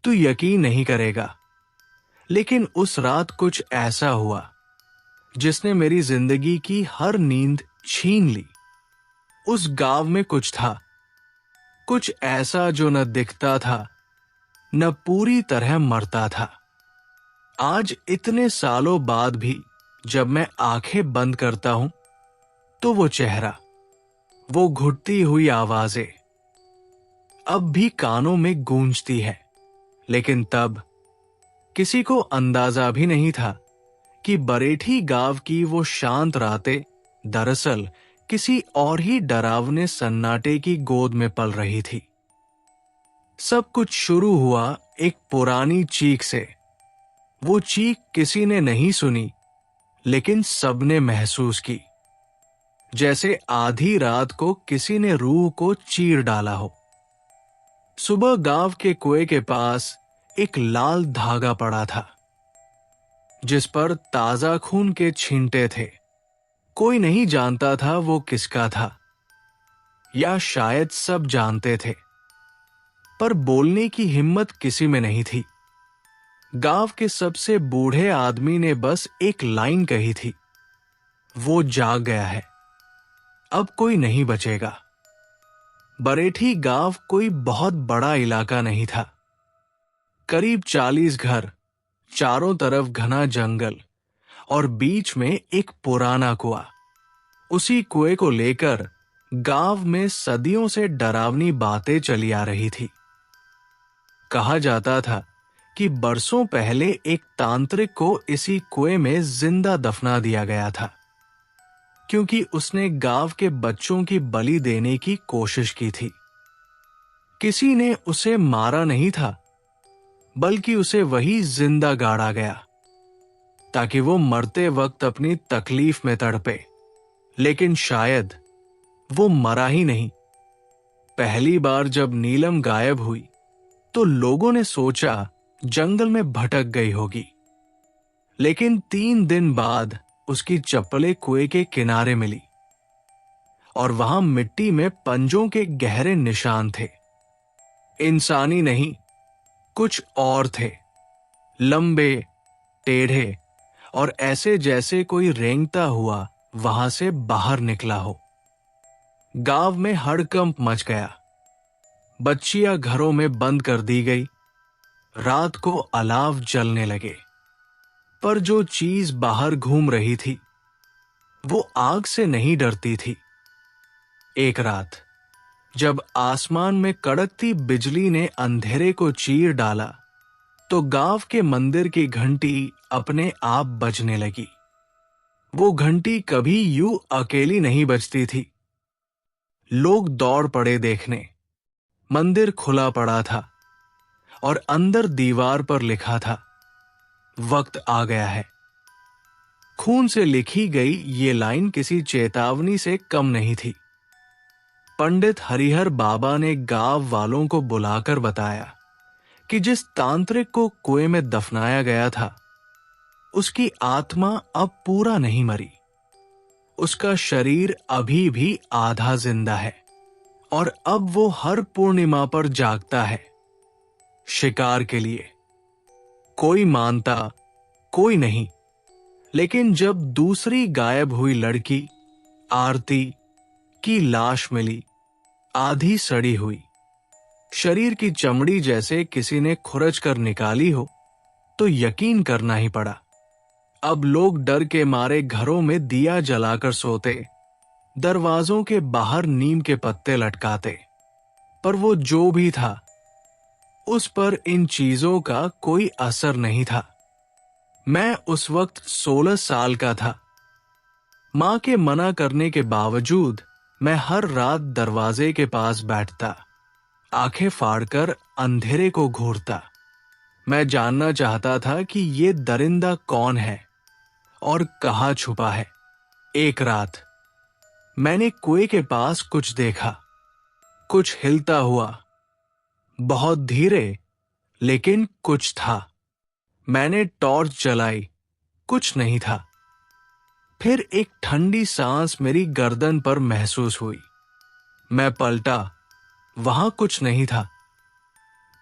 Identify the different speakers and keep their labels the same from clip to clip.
Speaker 1: तू यकीन नहीं करेगा, लेकिन उस रात कुछ ऐसा हुआ जिसने मेरी जिंदगी की हर नींद छीन ली। उस गांव में कुछ था, कुछ ऐसा जो न दिखता था न पूरी तरह मरता था। आज इतने सालों बाद भी जब मैं आंखें बंद करता हूं तो वो चेहरा, वो घुटती हुई आवाजें अब भी कानों में गूंजती है। लेकिन तब किसी को अंदाजा भी नहीं था कि बरेठी गांव की वो शांत रातें दरअसल किसी और ही डरावने सन्नाटे की गोद में पल रही थी। सब कुछ शुरू हुआ एक पुरानी चीख से। वो चीख किसी ने नहीं सुनी, लेकिन सबने महसूस की, जैसे आधी रात को किसी ने रूह को चीर डाला हो। सुबह गांव के कुएं के पास एक लाल धागा पड़ा था, जिस पर ताजा खून के छींटे थे। कोई नहीं जानता था वो किसका था, या शायद सब जानते थे, पर बोलने की हिम्मत किसी में नहीं थी। गांव के सबसे बूढ़े आदमी ने बस एक लाइन कही थी, वो जाग गया है, अब कोई नहीं बचेगा। बरेठी गांव कोई बहुत बड़ा इलाका नहीं था। करीब 40 घर, चारों तरफ घना जंगल और बीच में एक पुराना कुआं। उसी कुएं को लेकर गांव में सदियों से डरावनी बातें चली आ रही थी। कहा जाता था कि बरसों पहले एक तांत्रिक को इसी कुएं में जिंदा दफना दिया गया था, क्योंकि उसने गांव के बच्चों की बलि देने की कोशिश की थी। किसी ने उसे मारा नहीं था, बल्कि उसे वही जिंदा गाड़ा गया, ताकि वो मरते वक्त अपनी तकलीफ में तड़पे। लेकिन शायद वो मरा ही नहीं। पहली बार जब नीलम गायब हुई तो लोगों ने सोचा जंगल में भटक गई होगी, लेकिन 3 दिन बाद उसकी चप्पलें कुएं के किनारे मिली और वहां मिट्टी में पंजों के गहरे निशान थे। इंसानी नहीं, कुछ और थे, लंबे, टेढ़े और ऐसे जैसे कोई रेंगता हुआ वहां से बाहर निकला हो। गांव में हड़कंप मच गया। बच्चियां घरों में बंद कर दी गई। रात को अलाव जलने लगे, पर जो चीज बाहर घूम रही थी वो आग से नहीं डरती थी। एक रात जब आसमान में कड़कती बिजली ने अंधेरे को चीर डाला तो गांव के मंदिर की घंटी अपने आप बजने लगी। वो घंटी कभी यूं अकेली नहीं बजती थी। लोग दौड़ पड़े देखने। मंदिर खुला पड़ा था और अंदर दीवार पर लिखा था, वक्त आ गया है। खून से लिखी गई ये लाइन किसी चेतावनी से कम नहीं थी। पंडित हरिहर बाबा ने गांव वालों को बुलाकर बताया कि जिस तांत्रिक को कुएं में दफनाया गया था, उसकी आत्मा अब पूरा नहीं मरी। उसका शरीर अभी भी आधा जिंदा है और अब वो हर पूर्णिमा पर जागता है, शिकार के लिए। कोई मानता, कोई नहीं। लेकिन जब दूसरी गायब हुई लड़की आरती की लाश मिली, आधी सड़ी हुई, शरीर की चमड़ी जैसे किसी ने खुरच कर निकाली हो, तो यकीन करना ही पड़ा। अब लोग डर के मारे घरों में दिया जलाकर सोते, दरवाजों के बाहर नीम के पत्ते लटकाते। पर वो जो भी था, उस पर इन चीजों का कोई असर नहीं था। मैं उस वक्त 16 साल का था। मां के मना करने के बावजूद मैं हर रात दरवाजे के पास बैठता, आंखें फाड़कर अंधेरे को घूरता। मैं जानना चाहता था कि ये दरिंदा कौन है और कहाँ छुपा है। एक रात मैंने कुएं के पास कुछ देखा, कुछ हिलता हुआ, बहुत धीरे, लेकिन कुछ था। मैंने टॉर्च जलाई, कुछ नहीं था। फिर एक ठंडी सांस मेरी गर्दन पर महसूस हुई। मैं पलटा, वहां कुछ नहीं था,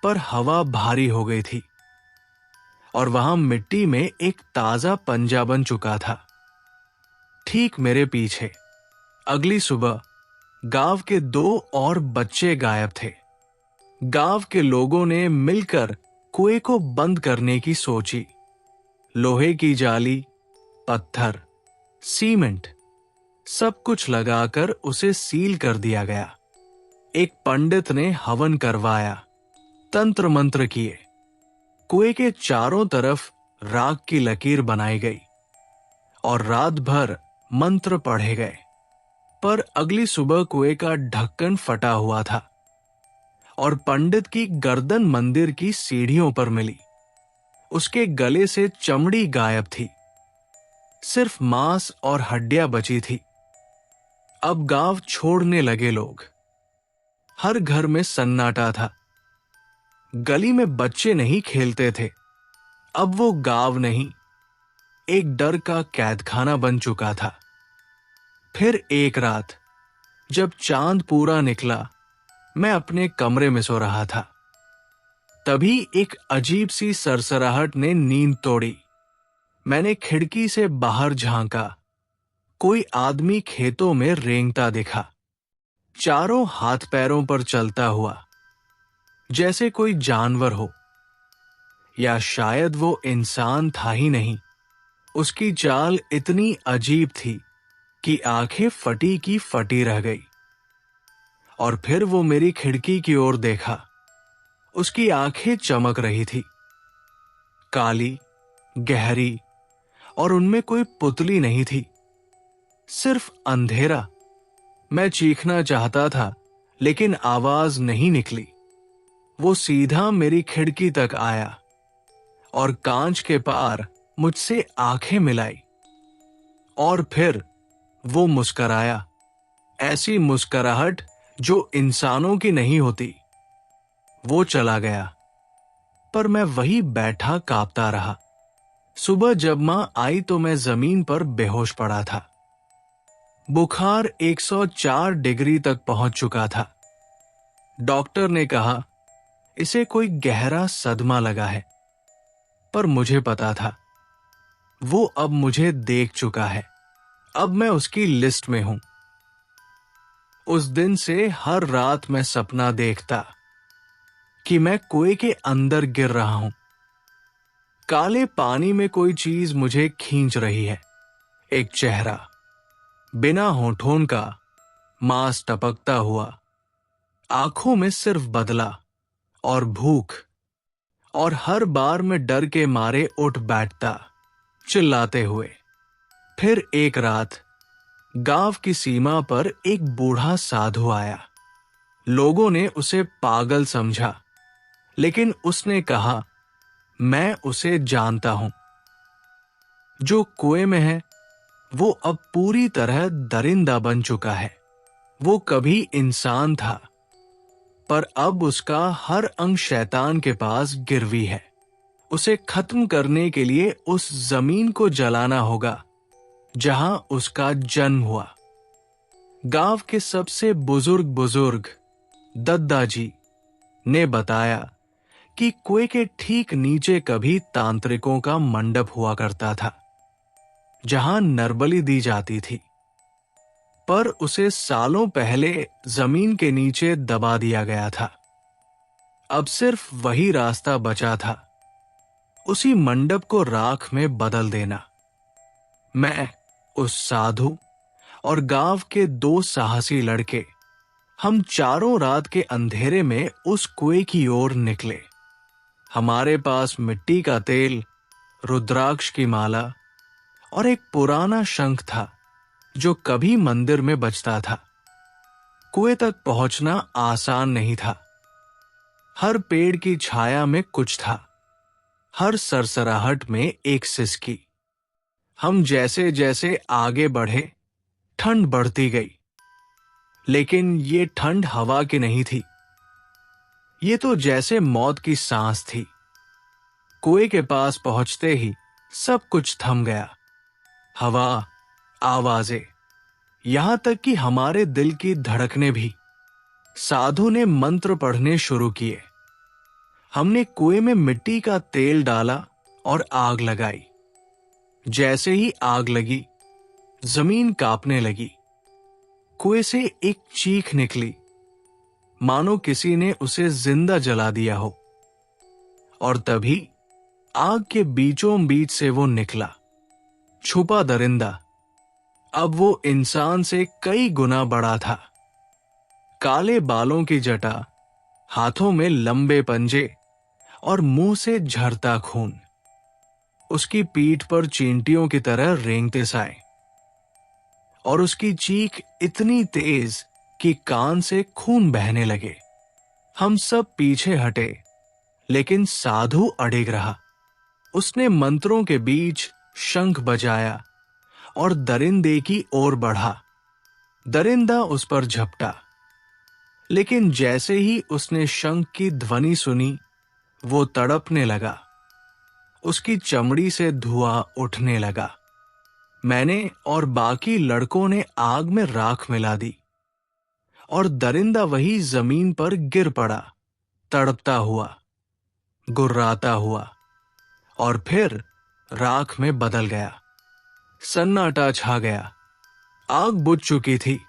Speaker 1: पर हवा भारी हो गई थी और वहां मिट्टी में एक ताजा पंजा बन चुका था। ठीक मेरे पीछे अगली सुबह गांव के 2 और बच्चे गायब थे। गांव के लोगों ने मिलकर कुएं को बंद करने की सोची। लोहे की जाली, पत्थर, सीमेंट सब कुछ लगाकर उसे सील कर दिया गया। एक पंडित ने हवन करवाया, तंत्र मंत्र किए। कुएं के चारों तरफ राख की लकीर बनाई गई और रात भर मंत्र पढ़े गए। पर अगली सुबह कुएं का ढक्कन फटा हुआ था और पंडित की गर्दन मंदिर की सीढ़ियों पर मिली। उसके गले से चमड़ी गायब थी, सिर्फ मांस और हड्डियां बची थी। अब गांव छोड़ने लगे लोग। हर घर में सन्नाटा था। गली में बच्चे नहीं खेलते थे। अब वो गांव नहीं, एक डर का कैदखाना बन चुका था। फिर एक रात जब चांद पूरा निकला, मैं अपने कमरे में सो रहा था। तभी एक अजीब सी सरसराहट ने नींद तोड़ी। मैंने खिड़की से बाहर झांका। कोई आदमी खेतों में रेंगता दिखा, चारों हाथ पैरों पर चलता हुआ, जैसे कोई जानवर हो, या शायद वो इंसान था ही नहीं। उसकी चाल इतनी अजीब थी कि आंखें फटी की फटी रह गई। और फिर वो मेरी खिड़की की ओर देखा। उसकी आंखें चमक रही थी, काली, गहरी, और उनमें कोई पुतली नहीं थी, सिर्फ अंधेरा। मैं चीखना चाहता था लेकिन आवाज नहीं निकली। वो सीधा मेरी खिड़की तक आया और कांच के पार मुझसे आंखें मिलाई। और फिर वो मुस्कराया, ऐसी मुस्कुराहट जो इंसानों की नहीं होती। वो चला गया, पर मैं वही बैठा कांपता रहा। सुबह जब मां आई तो मैं जमीन पर बेहोश पड़ा था। बुखार 104 डिग्री तक पहुंच चुका था। डॉक्टर ने कहा इसे कोई गहरा सदमा लगा है, पर मुझे पता था वो अब मुझे देख चुका है। अब मैं उसकी लिस्ट में हूं। उस दिन से हर रात मैं सपना देखता कि मैं कुएं के अंदर गिर रहा हूं। काले पानी में कोई चीज मुझे खींच रही है। एक चेहरा, बिना होठों का, मांस टपकता हुआ, आंखों में सिर्फ बदला और भूख। और हर बार मैं डर के मारे उठ बैठता, चिल्लाते हुए। फिर एक रात गांव की सीमा पर एक बूढ़ा साधु आया। लोगों ने उसे पागल समझा, लेकिन उसने कहा मैं उसे जानता हूं। जो कुएं में है वो अब पूरी तरह दरिंदा बन चुका है। वो कभी इंसान था, पर अब उसका हर अंग शैतान के पास गिरवी है। उसे खत्म करने के लिए उस जमीन को जलाना होगा जहां उसका जन्म हुआ। गांव के सबसे बुजुर्ग दद्दा जी ने बताया कि कुएं के ठीक नीचे कभी तांत्रिकों का मंडप हुआ करता था, जहां नरबली दी जाती थी। पर उसे सालों पहले जमीन के नीचे दबा दिया गया था। अब सिर्फ वही रास्ता बचा था, उसी मंडप को राख में बदल देना। मैं, उस साधु और गांव के 2 साहसी लड़के, हम चारों रात के अंधेरे में उस कुएं की ओर निकले। हमारे पास मिट्टी का तेल, रुद्राक्ष की माला और एक पुराना शंख था जो कभी मंदिर में बजता था। कुएं तक पहुंचना आसान नहीं था। हर पेड़ की छाया में कुछ था, हर सरसराहट में एक सिसकी। हम जैसे जैसे आगे बढ़े, ठंड बढ़ती गई। लेकिन ये ठंड हवा की नहीं थी, ये तो जैसे मौत की सांस थी। कुएं के पास पहुंचते ही सब कुछ थम गया। हवा, आवाजें, यहां तक कि हमारे दिल की धड़कनें भी। साधु ने मंत्र पढ़ने शुरू किए हमने कुएं में मिट्टी का तेल डाला और आग लगाई। जैसे ही आग लगी, जमीन कांपने लगी। कुएं से एक चीख निकली, मानो किसी ने उसे जिंदा जला दिया हो। और तभी आग के बीचों बीच से वो निकला, छुपा दरिंदा। अब वो इंसान से कई गुना बड़ा था। काले बालों की जटा, हाथों में लंबे पंजे और मुंह से झरता खून। उसकी पीठ पर चींटियों की तरह रेंगते साए। और उसकी चीख इतनी तेज कि कान से खून बहने लगे। हम सब पीछे हटे, लेकिन साधु अड़िग रहा। उसने मंत्रों के बीच शंख बजाया और दरिंदे की ओर बढ़ा। दरिंदा उस पर झपटा, लेकिन जैसे ही उसने शंख की ध्वनि सुनी, वो तड़पने लगा। उसकी चमड़ी से धुआं उठने लगा। मैंने और बाकी लड़कों ने आग में राख मिला दी, और दरिंदा वही जमीन पर गिर पड़ा, तड़पता हुआ, गुर्राता हुआ, और फिर राख में बदल गया। सन्नाटा छा गया। आग बुझ चुकी थी,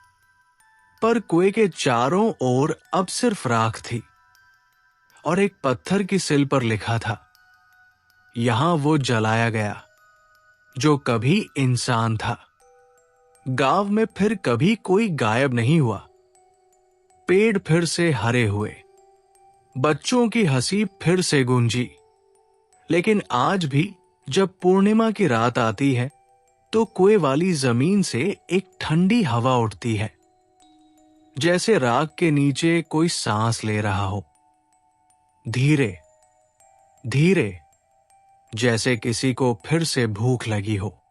Speaker 1: पर कुएं के चारों ओर अब सिर्फ राख थी। और एक पत्थर की सिल पर लिखा था, यहां वो जलाया गया जो कभी इंसान था। गांव में फिर कभी कोई गायब नहीं हुआ। पेड़ फिर से हरे हुए, बच्चों की हंसी फिर से गूंजी। लेकिन आज भी जब पूर्णिमा की रात आती है, तो कुएं वाली जमीन से एक ठंडी हवा उठती है, जैसे राख के नीचे कोई सांस ले रहा हो, धीरे धीरे, जैसे किसी को फिर से भूख लगी हो।